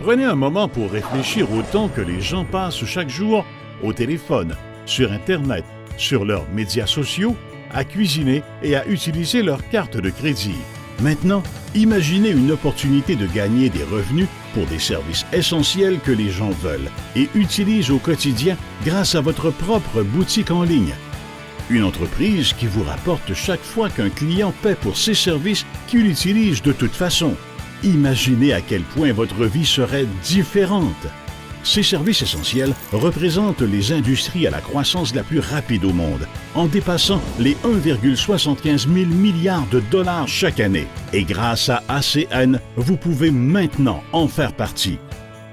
Prenez un moment pour réfléchir au temps que les gens passent chaque jour au téléphone, sur Internet, sur leurs médias sociaux, à cuisiner et à utiliser leur carte de crédit. Maintenant, imaginez une opportunité de gagner des revenus pour des services essentiels que les gens veulent et utilisent au quotidien grâce à votre propre boutique en ligne. Une entreprise qui vous rapporte chaque fois qu'un client paie pour ses services qu'il utilise de toute façon. Imaginez à quel point votre vie serait différente. Ces services essentiels représentent les industries à la croissance la plus rapide au monde, en dépassant les 1,75 000 milliards de dollars chaque année. Et grâce à ACN, vous pouvez maintenant en faire partie.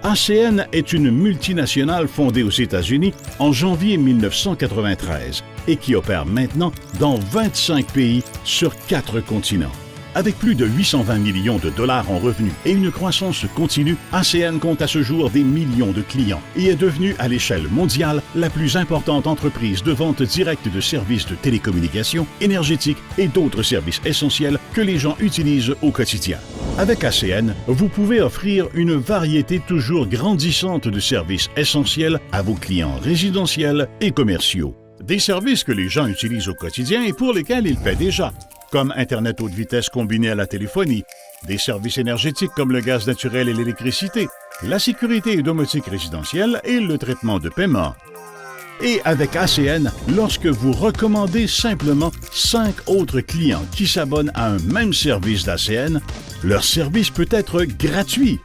ACN est une multinationale fondée aux États-Unis en janvier 1993 et qui opère maintenant dans 25 pays sur 4 continents. Avec plus de 820 millions de dollars en revenus et une croissance continue, ACN compte à ce jour des millions de clients et est devenue à l'échelle mondiale la plus importante entreprise de vente directe de services de télécommunications, énergétiques et d'autres services essentiels que les gens utilisent au quotidien. Avec ACN, vous pouvez offrir une variété toujours grandissante de services essentiels à vos clients résidentiels et commerciaux. Des services que les gens utilisent au quotidien et pour lesquels ils paient déjà, comme Internet haute vitesse combiné à la téléphonie, des services énergétiques comme le gaz naturel et l'électricité, la sécurité et domotique résidentielle et le traitement de paiement. Et avec ACN, lorsque vous recommandez simplement 5 autres clients qui s'abonnent à un même service d'ACN, leur service peut être gratuit.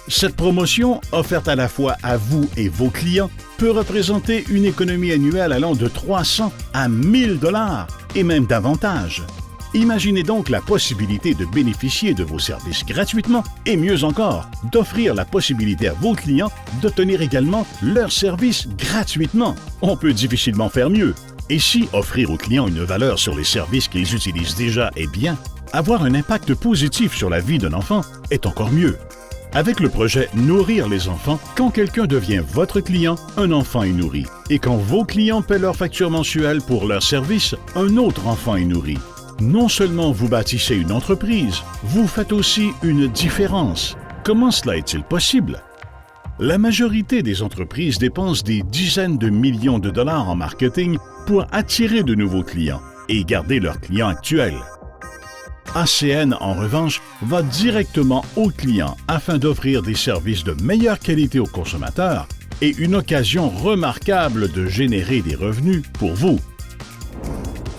Cette promotion, offerte à la fois à vous et vos clients, peut représenter une économie annuelle allant de 300 à 1000 dollars et même davantage. Imaginez donc la possibilité de bénéficier de vos services gratuitement et mieux encore, d'offrir la possibilité à vos clients d'obtenir également leurs services gratuitement. On peut difficilement faire mieux. Et si offrir aux clients une valeur sur les services qu'ils utilisent déjà est bien, avoir un impact positif sur la vie d'un enfant est encore mieux. Avec le projet Nourrir les enfants, quand quelqu'un devient votre client, un enfant est nourri. Et quand vos clients paient leur facture mensuelle pour leurs services, un autre enfant est nourri. Non seulement vous bâtissez une entreprise, vous faites aussi une différence. Comment cela est-il possible? La majorité des entreprises dépensent des dizaines de millions de dollars en marketing pour attirer de nouveaux clients et garder leurs clients actuels. ACN, en revanche, va directement aux clients afin d'offrir des services de meilleure qualité aux consommateurs et une occasion remarquable de générer des revenus pour vous.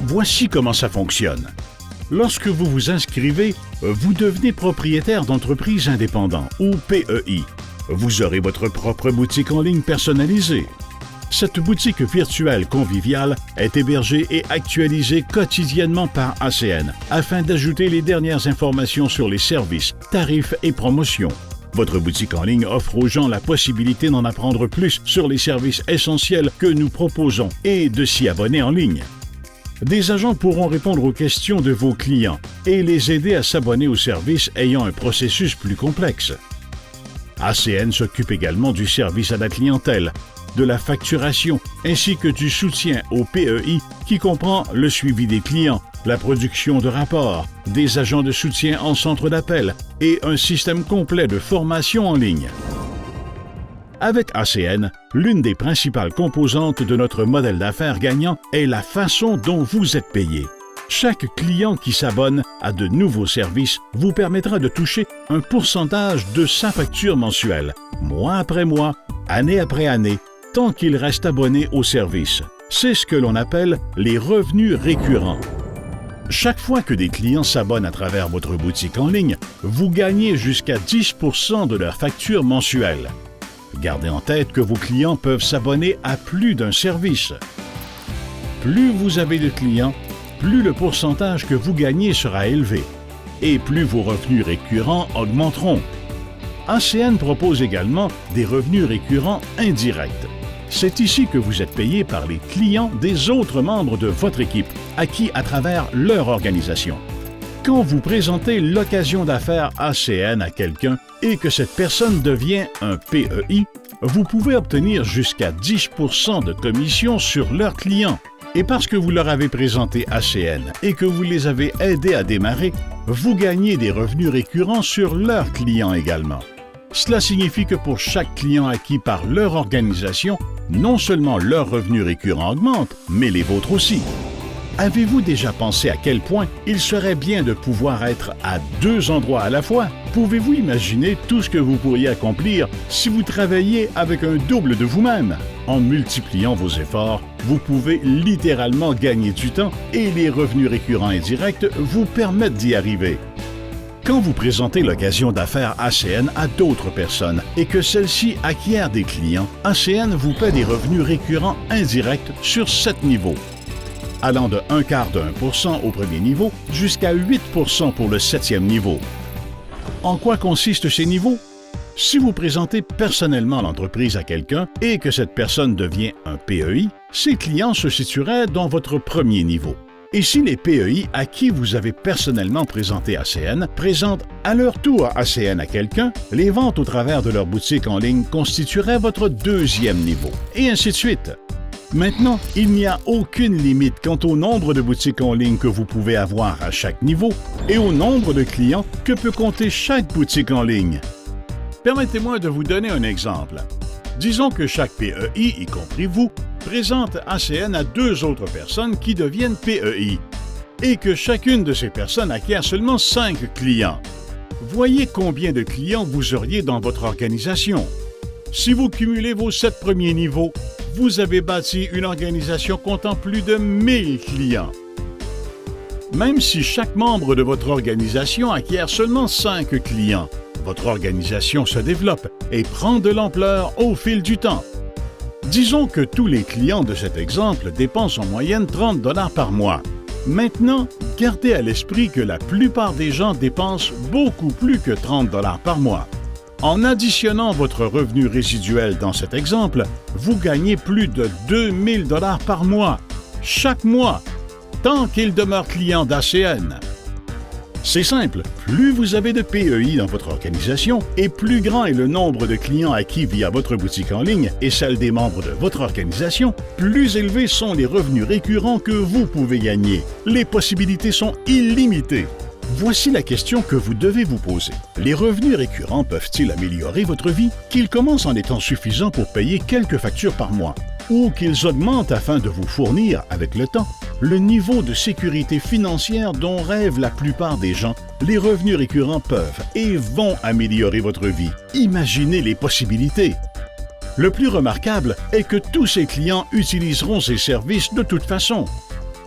Voici comment ça fonctionne. Lorsque vous vous inscrivez, vous devenez propriétaire d'entreprise indépendante ou PEI. Vous aurez votre propre boutique en ligne personnalisée. Cette boutique virtuelle conviviale est hébergée et actualisée quotidiennement par ACN afin d'ajouter les dernières informations sur les services, tarifs et promotions. Votre boutique en ligne offre aux gens la possibilité d'en apprendre plus sur les services essentiels que nous proposons et de s'y abonner en ligne. Des agents pourront répondre aux questions de vos clients et les aider à s'abonner aux services ayant un processus plus complexe. ACN s'occupe également du service à la clientèle, de la facturation ainsi que du soutien au PEI qui comprend le suivi des clients, la production de rapports, des agents de soutien en centre d'appel et un système complet de formation en ligne. Avec ACN, l'une des principales composantes de notre modèle d'affaires gagnant est la façon dont vous êtes payé. Chaque client qui s'abonne à de nouveaux services vous permettra de toucher un pourcentage de sa facture mensuelle, mois après mois, année après année, tant qu'il reste abonné au service. C'est ce que l'on appelle les revenus récurrents. Chaque fois que des clients s'abonnent à travers votre boutique en ligne, vous gagnez jusqu'à 10 % de leur facture mensuelle. Gardez en tête que vos clients peuvent s'abonner à plus d'un service. Plus vous avez de clients, plus le pourcentage que vous gagnez sera élevé et plus vos revenus récurrents augmenteront. ACN propose également des revenus récurrents indirects. C'est ici que vous êtes payé par les clients des autres membres de votre équipe, acquis à travers leur organisation. Quand vous présentez l'occasion d'affaires ACN à quelqu'un et que cette personne devient un PEI, vous pouvez obtenir jusqu'à 10 % de commission sur leurs clients. Et parce que vous leur avez présenté ACN et que vous les avez aidés à démarrer, vous gagnez des revenus récurrents sur leurs clients également. Cela signifie que pour chaque client acquis par leur organisation, non seulement leurs revenus récurrents augmentent, mais les vôtres aussi. Avez-vous déjà pensé à quel point il serait bien de pouvoir être à 2 endroits à la fois? Pouvez-vous imaginer tout ce que vous pourriez accomplir si vous travailliez avec un double de vous-même? En multipliant vos efforts, vous pouvez littéralement gagner du temps et les revenus récurrents indirects vous permettent d'y arriver. Quand vous présentez l'occasion d'affaires ACN à d'autres personnes et que celles-ci acquièrent des clients, ACN vous paie des revenus récurrents indirects sur 7 niveaux, allant de 0,25% au premier niveau jusqu'à 8% pour le 7e niveau. En quoi consistent ces niveaux? Si vous présentez personnellement l'entreprise à quelqu'un et que cette personne devient un PEI, ses clients se situeraient dans votre premier niveau. Et si les PEI à qui vous avez personnellement présenté ACN présentent à leur tour ACN à quelqu'un, les ventes au travers de leur boutique en ligne constitueraient votre 2e niveau, et ainsi de suite. Maintenant, il n'y a aucune limite quant au nombre de boutiques en ligne que vous pouvez avoir à chaque niveau et au nombre de clients que peut compter chaque boutique en ligne. Permettez-moi de vous donner un exemple. Disons que chaque PEI, y compris vous, présente ACN à 2 autres personnes qui deviennent PEI et que chacune de ces personnes acquiert seulement 5 clients. Voyez combien de clients vous auriez dans votre organisation. Si vous cumulez vos 7 premiers niveaux, vous avez bâti une organisation comptant plus de 1000 clients. Même si chaque membre de votre organisation acquiert seulement 5 clients, votre organisation se développe et prend de l'ampleur au fil du temps. Disons que tous les clients de cet exemple dépensent en moyenne 30 $ par mois. Maintenant, gardez à l'esprit que la plupart des gens dépensent beaucoup plus que 30 $ par mois. En additionnant votre revenu résiduel dans cet exemple, vous gagnez plus de 2000 $ par mois, chaque mois, tant qu'il demeure client d'ACN. C'est simple, plus vous avez de PEI dans votre organisation et plus grand est le nombre de clients acquis via votre boutique en ligne et celle des membres de votre organisation, plus élevés sont les revenus récurrents que vous pouvez gagner. Les possibilités sont illimitées. Voici la question que vous devez vous poser. Les revenus récurrents peuvent-ils améliorer votre vie? Qu'ils commencent en étant suffisants pour payer quelques factures par mois ou qu'ils augmentent afin de vous fournir, avec le temps, le niveau de sécurité financière dont rêvent la plupart des gens, les revenus récurrents peuvent et vont améliorer votre vie. Imaginez les possibilités. Le plus remarquable est que tous ces clients utiliseront ces services de toute façon.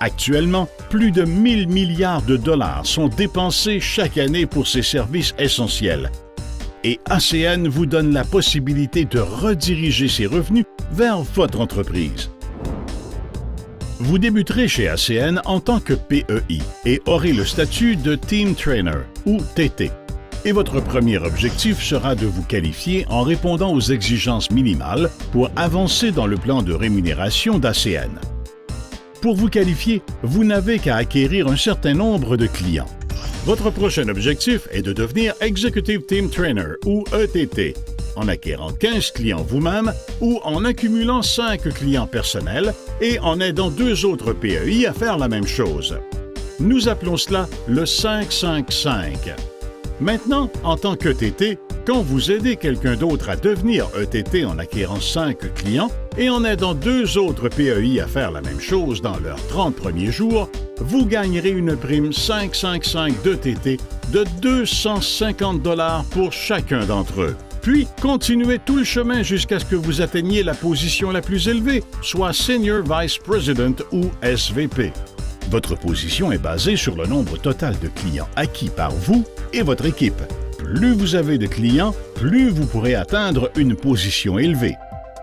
Actuellement, plus de 1000 milliards de dollars sont dépensés chaque année pour ces services essentiels. Et ACN vous donne la possibilité de rediriger ces revenus vers votre entreprise. Vous débuterez chez ACN en tant que PEI et aurez le statut de Team Trainer ou TT. Et votre premier objectif sera de vous qualifier en répondant aux exigences minimales pour avancer dans le plan de rémunération d'ACN. Pour vous qualifier, vous n'avez qu'à acquérir un certain nombre de clients. Votre prochain objectif est de devenir Executive Team Trainer ou ETT, en acquérant 15 clients vous-même ou en accumulant 5 clients personnels et en aidant 2 autres PEI à faire la même chose. Nous appelons cela le 5-5-5. Maintenant, en tant qu'ETT, quand vous aidez quelqu'un d'autre à devenir ETT en acquérant 5 clients et en aidant 2 autres PEI à faire la même chose dans leurs 30 premiers jours, vous gagnerez une prime 555 d'ETT de 250 $ pour chacun d'entre eux. Puis, continuez tout le chemin jusqu'à ce que vous atteigniez la position la plus élevée, soit Senior Vice President ou SVP. Votre position est basée sur le nombre total de clients acquis par vous et votre équipe. Plus vous avez de clients, plus vous pourrez atteindre une position élevée.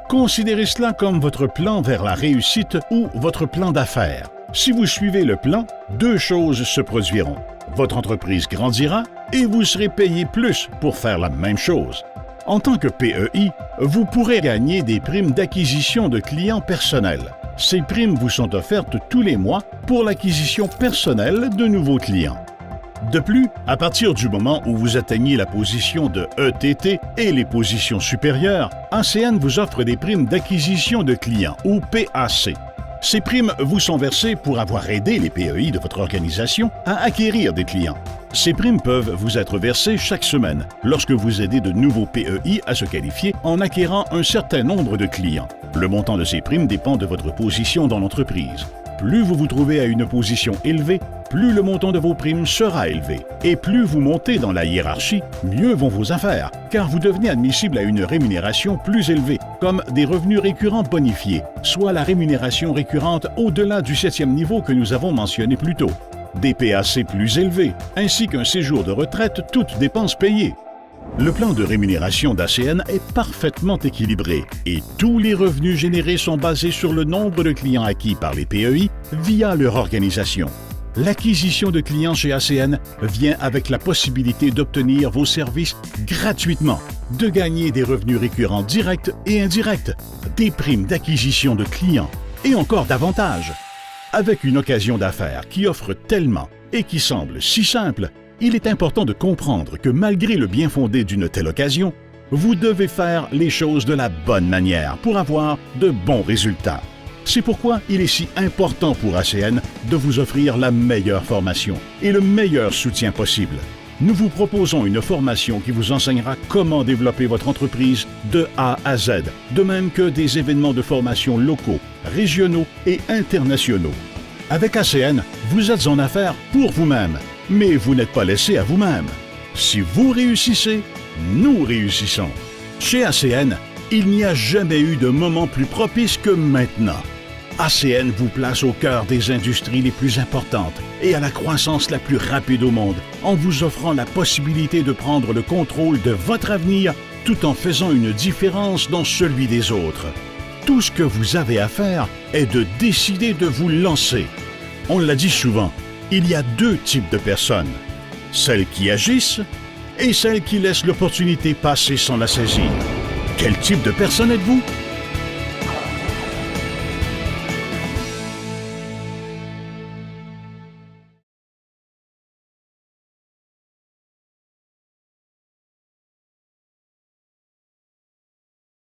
Considérez cela comme votre plan vers la réussite ou votre plan d'affaires. Si vous suivez le plan, 2 choses se produiront. Votre entreprise grandira et vous serez payé plus pour faire la même chose. En tant que PEI, vous pourrez gagner des primes d'acquisition de clients personnels. Ces primes vous sont offertes tous les mois pour l'acquisition personnelle de nouveaux clients. De plus, à partir du moment où vous atteignez la position de ETT et les positions supérieures, ACN vous offre des primes d'acquisition de clients ou PAC. Ces primes vous sont versées pour avoir aidé les PEI de votre organisation à acquérir des clients. Ces primes peuvent vous être versées chaque semaine lorsque vous aidez de nouveaux PEI à se qualifier en acquérant un certain nombre de clients. Le montant de ces primes dépend de votre position dans l'entreprise. Plus vous vous trouvez à une position élevée, plus le montant de vos primes sera élevé. Et plus vous montez dans la hiérarchie, mieux vont vos affaires, car vous devenez admissible à une rémunération plus élevée, comme des revenus récurrents bonifiés, soit la rémunération récurrente au-delà du 7e niveau que nous avons mentionné plus tôt, des PAC plus élevés, ainsi qu'un séjour de retraite, toutes dépenses payées. Le plan de rémunération d'ACN est parfaitement équilibré et tous les revenus générés sont basés sur le nombre de clients acquis par les PEI via leur organisation. L'acquisition de clients chez ACN vient avec la possibilité d'obtenir vos services gratuitement, de gagner des revenus récurrents directs et indirects, des primes d'acquisition de clients et encore davantage. Avec une occasion d'affaires qui offre tellement et qui semble si simple, il est important de comprendre que malgré le bien fondé d'une telle occasion, vous devez faire les choses de la bonne manière pour avoir de bons résultats. C'est pourquoi il est si important pour ACN de vous offrir la meilleure formation et le meilleur soutien possible. Nous vous proposons une formation qui vous enseignera comment développer votre entreprise de A à Z, de même que des événements de formation locaux, régionaux et internationaux. Avec ACN, vous êtes en affaires pour vous-même, mais vous n'êtes pas laissé à vous-même. Si vous réussissez, nous réussissons. Chez ACN, il n'y a jamais eu de moment plus propice que maintenant. ACN vous place au cœur des industries les plus importantes et à la croissance la plus rapide au monde, en vous offrant la possibilité de prendre le contrôle de votre avenir tout en faisant une différence dans celui des autres. Tout ce que vous avez à faire est de décider de vous lancer. On l'a dit souvent, il y a deux types de personnes, celles qui agissent et celles qui laissent l'opportunité passer sans la saisir. Quel type de personne êtes-vous?